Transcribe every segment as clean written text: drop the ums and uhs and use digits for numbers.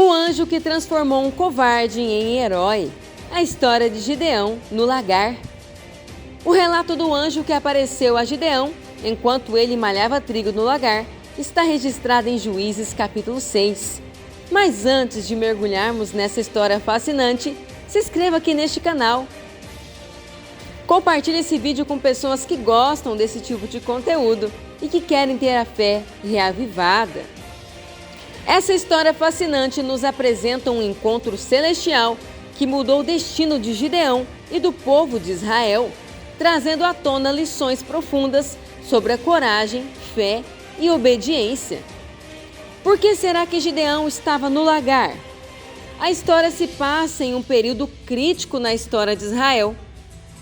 O anjo que transformou um covarde em herói. A história de Gideão no lagar. O relato do anjo que apareceu a Gideão enquanto ele malhava trigo no lagar está registrado em Juízes capítulo 6. Mas antes de mergulharmos nessa história fascinante, se inscreva aqui neste canal. Compartilhe esse vídeo com pessoas que gostam desse tipo de conteúdo e que querem ter a fé reavivada. Essa história fascinante nos apresenta um encontro celestial que mudou o destino de Gideão e do povo de Israel, trazendo à tona lições profundas sobre a coragem, fé e obediência. Por que será que Gideão estava no lagar? A história se passa em um período crítico na história de Israel.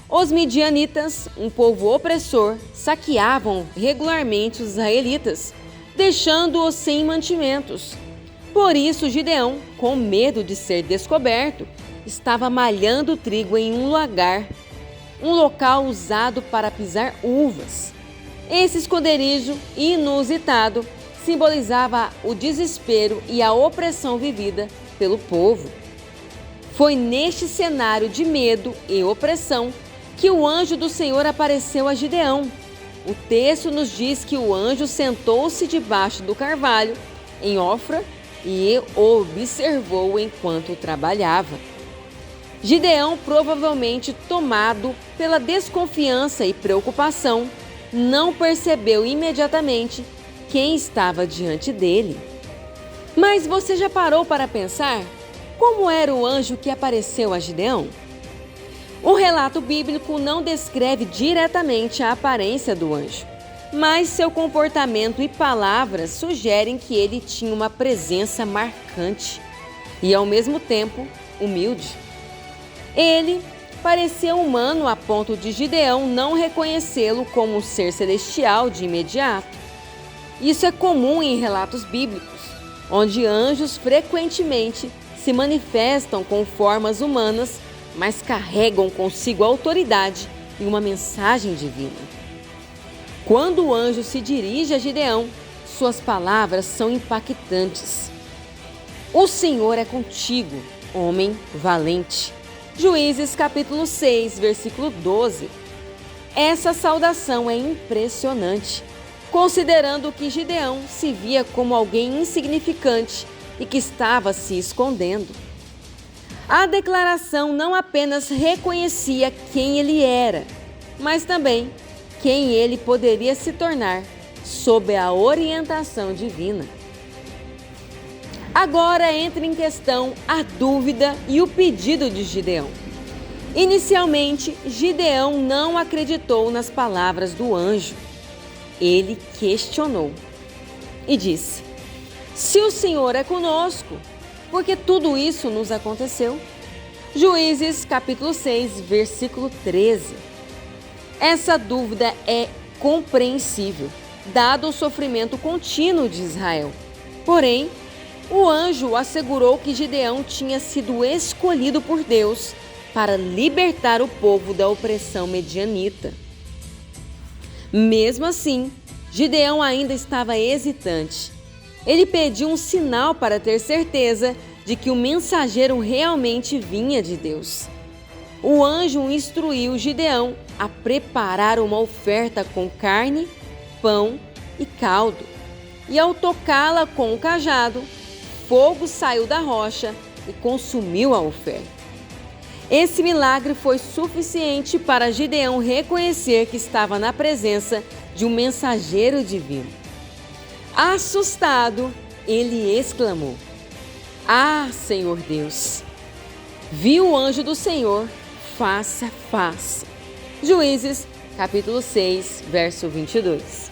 Os midianitas, um povo opressor, saqueavam regularmente os israelitas, deixando-os sem mantimentos. Por isso, Gideão, com medo de ser descoberto, estava malhando trigo em um lagar, um local usado para pisar uvas. Esse esconderijo inusitado simbolizava o desespero e a opressão vivida pelo povo. Foi neste cenário de medo e opressão que o anjo do Senhor apareceu a Gideão. O texto nos diz que o anjo sentou-se debaixo do carvalho em Ofra e o observou enquanto trabalhava. Gideão, provavelmente tomado pela desconfiança e preocupação, não percebeu imediatamente quem estava diante dele. Mas você já parou para pensar como era o anjo que apareceu a Gideão? O relato bíblico não descreve diretamente a aparência do anjo, mas seu comportamento e palavras sugerem que ele tinha uma presença marcante e, ao mesmo tempo, humilde. Ele parecia humano a ponto de Gideão não reconhecê-lo como um ser celestial de imediato. Isso é comum em relatos bíblicos, onde anjos frequentemente se manifestam com formas humanas, mas carregam consigo autoridade e uma mensagem divina. Quando o anjo se dirige a Gideão, suas palavras são impactantes. O Senhor é contigo, homem valente. Juízes capítulo 6, versículo 12. Essa saudação é impressionante, considerando que Gideão se via como alguém insignificante e que estava se escondendo. A declaração não apenas reconhecia quem ele era, mas também quem ele poderia se tornar sob a orientação divina. Agora entra em questão a dúvida e o pedido de Gideão. Inicialmente, Gideão não acreditou nas palavras do anjo. Ele questionou e disse: "Se o Senhor é conosco, por que tudo isso nos aconteceu?" Juízes capítulo 6, versículo 13. Essa dúvida é compreensível, dado o sofrimento contínuo de Israel. Porém, o anjo assegurou que Gideão tinha sido escolhido por Deus para libertar o povo da opressão medianita. Mesmo assim, Gideão ainda estava hesitante. Ele pediu um sinal para ter certeza de que o mensageiro realmente vinha de Deus. O anjo instruiu Gideão a preparar uma oferta com carne, pão e caldo. E ao tocá-la com o cajado, fogo saiu da rocha e consumiu a oferta. Esse milagre foi suficiente para Gideão reconhecer que estava na presença de um mensageiro divino. Assustado, ele exclamou: "Ah, Senhor Deus!" Viu o anjo do Senhor face a face. Juízes, capítulo 6, verso 22.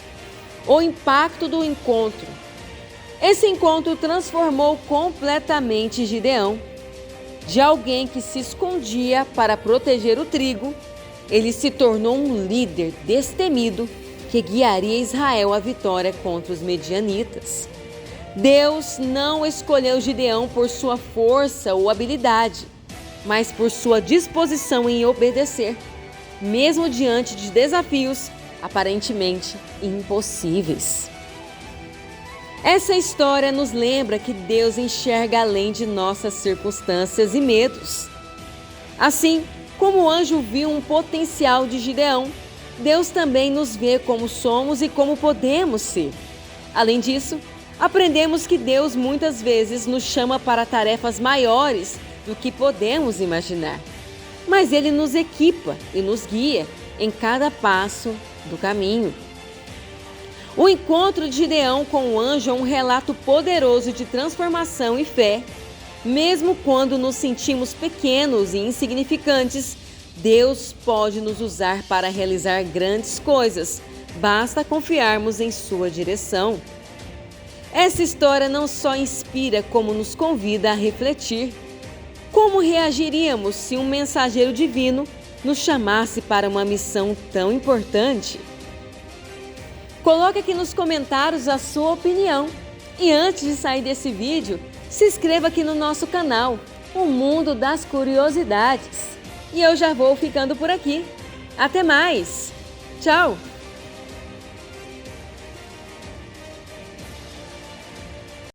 O impacto do encontro. Esse encontro transformou completamente Gideão. De alguém que se escondia para proteger o trigo, ele se tornou um líder destemido que guiaria Israel à vitória contra os medianitas. Deus não escolheu Gideão por sua força ou habilidade, mas por sua disposição em obedecer, mesmo diante de desafios aparentemente impossíveis. Essa história nos lembra que Deus enxerga além de nossas circunstâncias e medos. Assim como o anjo viu um potencial de Gideão, Deus também nos vê como somos e como podemos ser. Além disso, aprendemos que Deus muitas vezes nos chama para tarefas maiores do que podemos imaginar. Mas Ele nos equipa e nos guia em cada passo do caminho. O encontro de Gideão com o anjo é um relato poderoso de transformação e fé. Mesmo quando nos sentimos pequenos e insignificantes, Deus pode nos usar para realizar grandes coisas. Basta confiarmos em sua direção. Essa história não só inspira, como nos convida a refletir. Como reagiríamos se um mensageiro divino nos chamasse para uma missão tão importante? Coloque aqui nos comentários a sua opinião. E antes de sair desse vídeo, se inscreva aqui no nosso canal, O Mundo das Curiosidades. E eu já vou ficando por aqui. Até mais! Tchau!